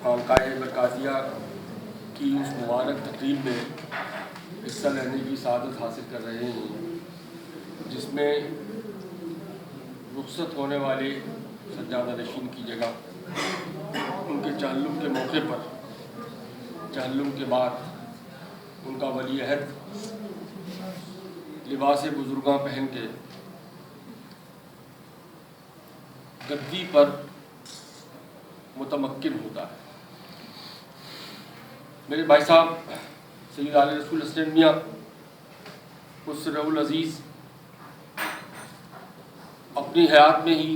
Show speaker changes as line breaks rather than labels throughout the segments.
خانقاہ برکاتیہ کی اس مبارک تقریب میں حصہ لینے کی سعادت حاصل کر رہے ہیں، جس میں رخصت ہونے والے سجادہ نشین کی جگہ ان کے چہلم کے موقع پر چہلم کے بعد ان کا ولی عہد لباس بزرگاں پہن کے گدی پر متمکن ہوتا ہے۔ میرے بھائی صاحب سید علی رسول حسین میاں خسرہ العزیز اپنی حیات میں ہی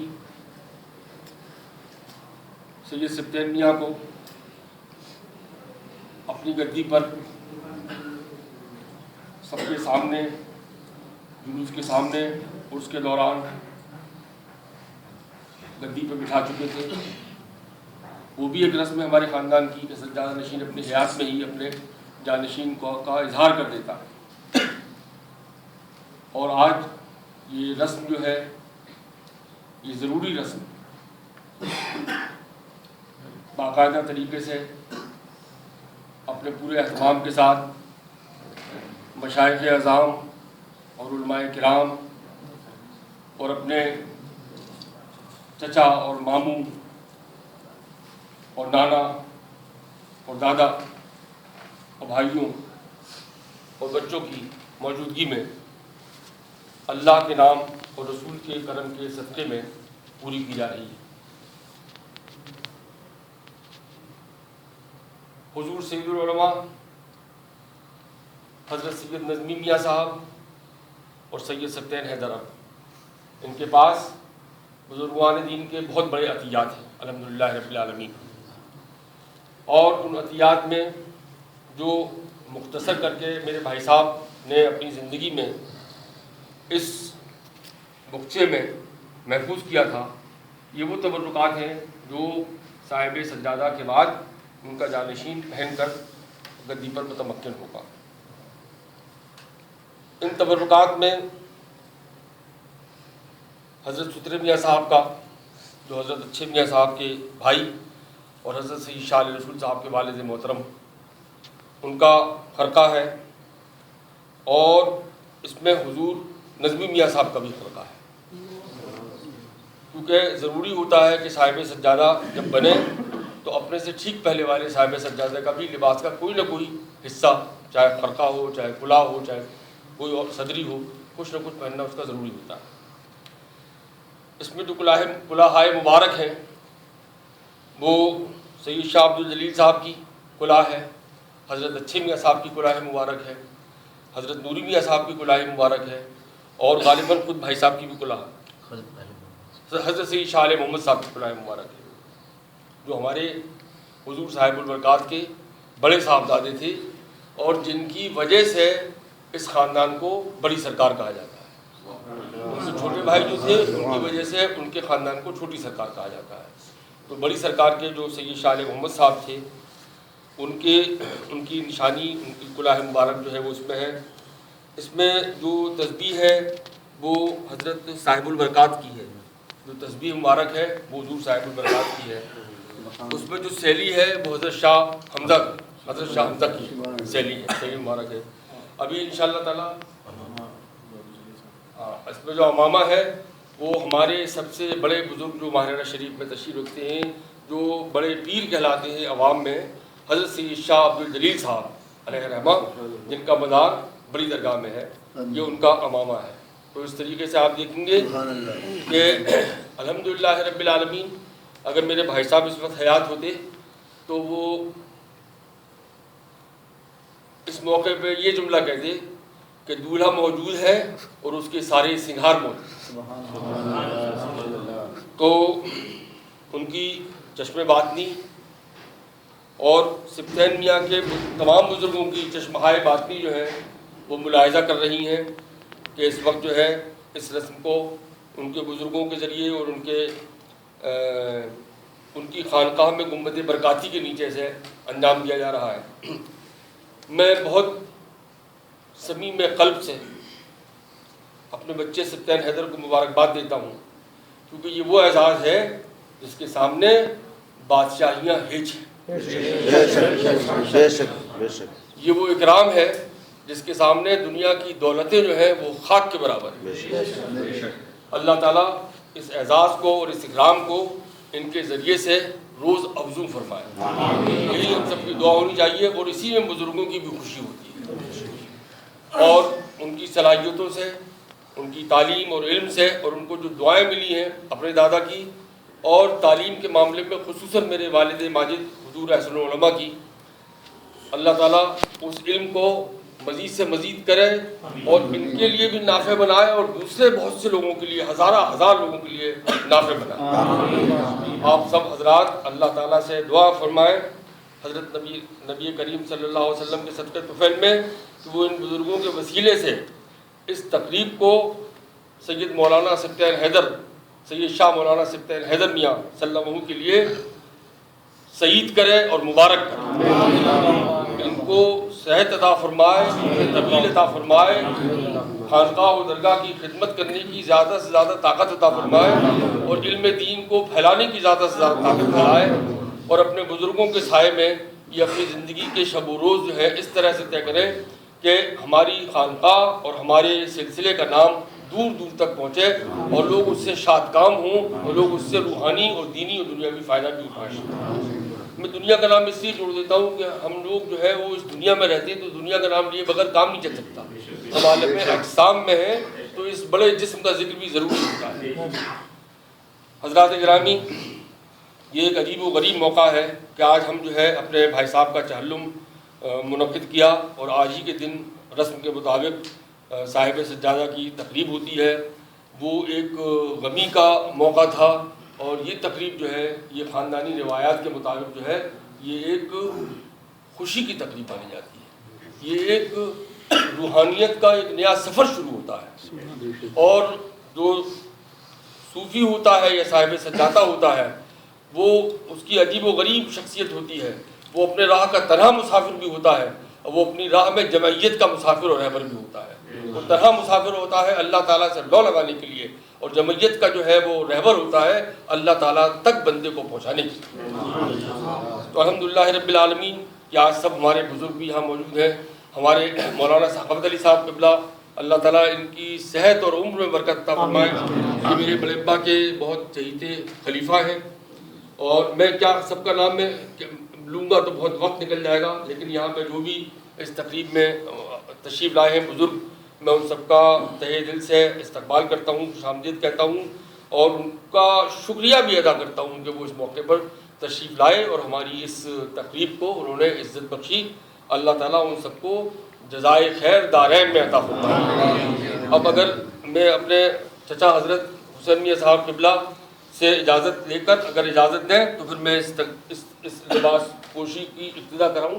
سید سبطین میاں کو اپنی گدی پر سب کے سامنے، جلوس کے سامنے عرس کے دوران گدی پہ بٹھا چکے تھے۔ وہ بھی ایک رسم ہے ہمارے خاندان کی کہ سجادہ نشین اپنی حیات میں ہی اپنے جانشین کا اظہار کر دیتا ہے، اور آج یہ رسم جو ہے، یہ ضروری رسم باقاعدہ طریقے سے اپنے پورے اہتمام کے ساتھ مشائخ اعظام اور علماء کرام اور اپنے چچا اور ماموں اور نانا اور دادا اور بھائیوں اور بچوں کی موجودگی میں اللہ کے نام اور رسول کے کرم کے صدقے میں پوری کی جا رہی ہے۔ حضور سید العلماء حضرت سید نظمی میاں صاحب اور سید سبطین حیدر، ان کے پاس بزرگان دین کے بہت بڑے عطیات ہیں الحمدللہ رب العالمین، اور ان عطیات میں جو مختصر کر کے میرے بھائی صاحب نے اپنی زندگی میں اس بخچے میں محفوظ کیا تھا، یہ وہ تبرکات ہیں جو صاحب سجادہ کے بعد ان کا جانشین پہن کر گدی پر متمکن ہوگا۔ ان تبرکات میں حضرت ستر میاں صاحب کا، جو حضرت اچھے میاں صاحب کے بھائی اور حضرت سید شاہ علی رسول صاحب کے والد محترم، ان کا خرقہ ہے، اور اس میں حضور نظمی میاں صاحب کا بھی خرقہ ہے، کیونکہ ضروری ہوتا ہے کہ صاحب سجادہ جب بنے تو اپنے سے ٹھیک پہلے والے صاحب سجادہ کا بھی لباس کا کوئی نہ کوئی حصہ، چاہے خرقہ ہو، چاہے کلاه ہو، چاہے کوئی اور صدری ہو، کچھ نہ کچھ پہننا اس کا ضروری ہوتا ہے۔ اس میں جو کلاہائے مبارک ہیں وہ سید شاہ عبد الجلیل صاحب کی کلاه ہے، حضرت اچھے میاں صاحب کی کلاه مبارک ہے، حضرت نوری میاں صاحب کی کلاه مبارک ہے، اور غالباً خود بھائی صاحب کی بھی کلاه حضرت سید شاہ علیہ محمد صاحب کی کلاه مبارک ہے، جو ہمارے حضور صاحب البرکات کے بڑے صاحبزادے تھے، اور جن کی وجہ سے اس خاندان کو بڑی سرکار کہا جاتا ہے۔ ان سے چھوٹے بھائی جو تھے، ان کی وجہ سے ان کے خاندان کو چھوٹی سرکار کہا جاتا ہے۔ تو بڑی سرکار کے جو سید شاہ علیہ محمد صاحب تھے، ان کی نشانی، ان کی کلاه مبارک جو ہے وہ اس میں ہے۔ اس میں جو تسبیح ہے وہ حضرت صاحب البرکات کی ہے، جو تسبیح مبارک ہے وہ حضور صاحب البرکات کی ہے۔ اس میں جو سیلی ہے وہ حضرت شاہ حمزہ کی سیلی ہے، سیلی مبارک ہے۔ ابھی انشاءاللہ تعالیٰ اس میں جو امامہ ہے وہ ہمارے سب سے بڑے بزرگ جو ماہرانہ شریف میں تشریف رکھتے ہیں، جو بڑے پیر کہلاتے ہیں عوام میں، حضرت سید شاہ عبد الجلیل صاحب علیہ رحمہ، جن کا مزار بڑی درگاہ میں ہے، یہ ان کا امامہ ہے۔ تو اس طریقے سے آپ دیکھیں گے کہ الحمدللہ رب العالمین، اگر میرے بھائی صاحب اس وقت حیات ہوتے تو وہ اس موقع پہ یہ جملہ کہتے کہ دولہا موجود ہے اور اس کے سارے سنگھار موجود۔ تو ان کی چشم باطنی اور سبطین میاں کے تمام بزرگوں کی چشمہائے باطنی جو ہے وہ ملاحظہ کر رہی ہیں کہ اس وقت جو ہے اس رسم کو ان کے بزرگوں کے ذریعے اور ان کی خانقاہ میں گنبد برکاتی کے نیچے سے انجام دیا جا رہا ہے۔ میں بہت صمیم قلب سے اپنے بچے سبطین حیدر کو مبارکباد دیتا ہوں، کیونکہ یہ وہ اعزاز ہے جس کے سامنے بادشاہیاں ہیچ ہیں۔
بے شک
یہ وہ اکرام ہے جس کے سامنے دنیا کی دولتیں جو ہیں وہ خاک کے برابر ہیں۔ اللہ تعالیٰ اس اعزاز کو اور اس اکرام کو ان کے ذریعے سے روز افزوں فرمائے، یہی ہم سب کی دعا ہونی چاہیے، اور اسی میں بزرگوں کی بھی خوشی ہوتی ہے، اور ان کی صلاحیتوں سے، ان کی تعلیم اور علم سے، اور ان کو جو دعائیں ملی ہیں اپنے دادا کی، اور تعلیم کے معاملے میں خصوصاً میرے والد ماجد حضور احسن العلماء کی، اللہ تعالیٰ اس علم کو مزید سے مزید کرے اور ان کے لیے بھی نافع بنائے، اور دوسرے بہت سے لوگوں کے لیے، ہزار لوگوں کے لیے نافع بنائے۔ آپ سب حضرات اللہ تعالیٰ سے دعا فرمائیں حضرت نبی کریم صلی اللہ علیہ وسلم کے صدقہ طفیل میں کہ وہ ان بزرگوں کے وسیلے سے اس تقریب کو سید مولانا سبطین حیدر، سید شاہ مولانا سبطین حیدر میاں صلی اللہ علیہ وسلم کے لیے سعید کرے اور مبارک کرے، ان کو صحت عطا فرمائے، طویل عطا فرمائے، خانقاہ و درگاہ کی خدمت کرنے کی زیادہ سے زیادہ طاقت عطا فرمائے، اور علم دین کو پھیلانے کی زیادہ سے زیادہ طاقت پھیلائے، اور اپنے بزرگوں کے سائے میں یہ اپنی زندگی کے شب و روز جو ہے اس طرح سے طے کریں کہ ہماری خانقاہ اور ہمارے سلسلے کا نام دور دور تک پہنچے، اور لوگ اس سے شاد کام ہوں، اور لوگ اس سے روحانی اور دینی اور دنیاوی فائدہ بھی اٹھائیں۔ میں دنیا کا نام اس لیے جوڑ دیتا ہوں کہ ہم لوگ جو ہے وہ اس دنیا میں رہتے ہیں، تو دنیا کا نام لیے بغیر کام نہیں چل سکتا، ہم عالم اجسام میں ہیں تو اس بڑے جسم کا ذکر بھی ضروری ہوتا ہے۔ حضرات گرامی، یہ ایک عجیب و غریب موقع ہے کہ آج ہم جو ہے اپنے بھائی صاحب کا چہلم منعقد کیا، اور آج ہی کے دن رسم کے مطابق صاحب سجادہ کی تقریب ہوتی ہے۔ وہ ایک غمی کا موقع تھا، اور یہ تقریب جو ہے یہ خاندانی روایات کے مطابق جو ہے یہ ایک خوشی کی تقریب مانی جاتی ہے، یہ ایک روحانیت کا ایک نیا سفر شروع ہوتا ہے، اور جو صوفی ہوتا ہے یا صاحب سجادہ ہوتا ہے وہ اس کی عجیب و غریب شخصیت ہوتی ہے، وہ اپنے راہ کا تنہا مسافر بھی ہوتا ہے، اور وہ اپنی راہ میں جمعیت کا مسافر اور رہبر بھی ہوتا ہے۔ وہ تنہا مسافر ہوتا ہے اللہ تعالیٰ سے لو لگانے کے لیے، اور جمعیت کا جو ہے وہ رہبر ہوتا ہے اللہ تعالیٰ تک بندے کو پہنچانے کے لیے۔ تو الحمدللہ رب العالمین کہ آج سب ہمارے بزرگ بھی یہاں موجود ہیں، ہمارے مولانا صاحب علی صاحب قبلہ، اللہ تعالیٰ ان کی صحت اور عمر میں برکت عطا فرمائے۔ یہ میرے بڑے ابا کے بہت چہیتے خلیفہ ہیں، اور میں کیا سب کا نام میں لوں گا تو بہت وقت نکل جائے گا، لیکن یہاں پہ جو بھی اس تقریب میں تشریف لائے ہیں بزرگ، میں ان سب کا تہہ دل سے استقبال کرتا ہوں، خوش آمدید کہتا ہوں، اور ان کا شکریہ بھی ادا کرتا ہوں کہ وہ اس موقع پر تشریف لائے اور ہماری اس تقریب کو انہوں نے عزت بخشی۔ اللہ تعالیٰ ان سب کو جزائے خیر دارین میں عطا فرمائے۔ اب اگر میں اپنے چچا حضرت حسین میاں صاحب قبلہ سے اجازت لے کر اگر اجازت دیں تو پھر میں اس لباس پوشی کی ابتدا کراؤں۔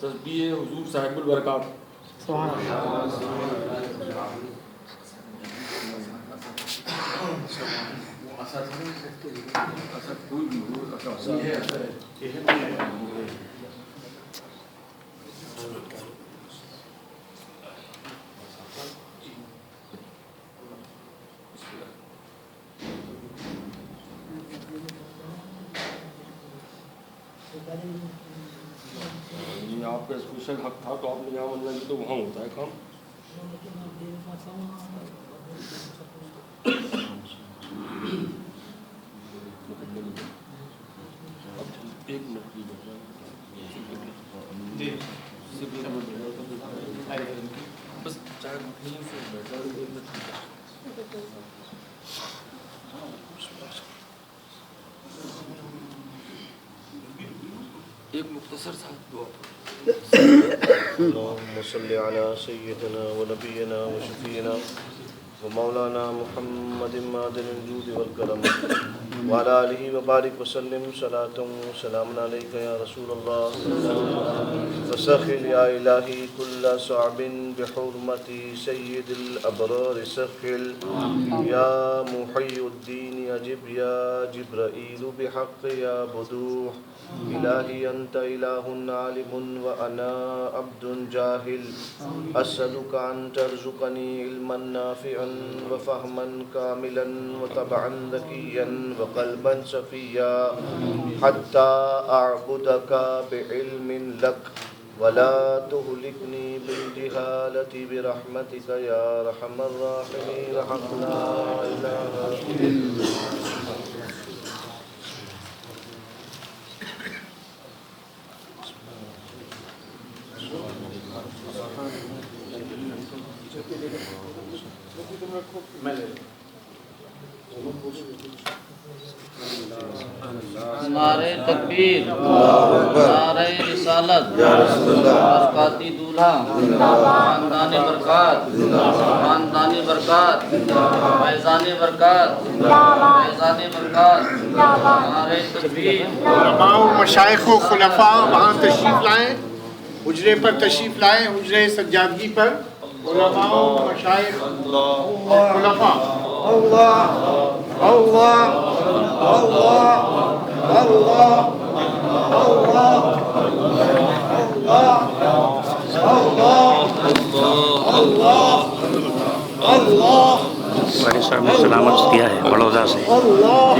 تسبیح حضور صاحب البرکات. یہ آپ کا اسپیشل حق تھا تو آپ نے یہاں منظر کی تو وہاں ہوتا ہے کام. ایک منٹ بس چاہے ایک مختصر سا دعا.
اللهم صل على سيدنا ونبينا وشفينا ومولانا محمد معدن الجود والكرم وعلى آله وبارك وسلم صلاة وسلام عليك يا رسول الله فسخل يا إلهي كل صعب بحرمة سيد الأبرار سخل يا محي الدين أجب يا جبرائيل بحق يا بدوح إلهي أنت إله عالم وأنا عبد جاهل أسألك أن ترزقني علما نافعا وفهما كاملا وطبعا ذكيا وقلبا صفيا حتى أعبدك بعلم لك ولا تهلكني بالجهالة برحمتك يا أرحم الراحمين حق لا إله إلا
نعرہ تکبیر، نعرہ رسالت، برکاتی دولہا، خاندان برکات، خاندانی برکات، فیضان برکات، فیضان برکات، نعرہ تکبیر.
علماء و مشائخ و خلفاء وہاں تشریف لائیں، حجرے پر تشریف لائیں، حجرے سجادگی پر. علماء و مشائخ خلفاء.
اللہ اللہ اللہ اللہ
والد صاحب نے سلامت کیا ہے بڑودہ سے.
اللہ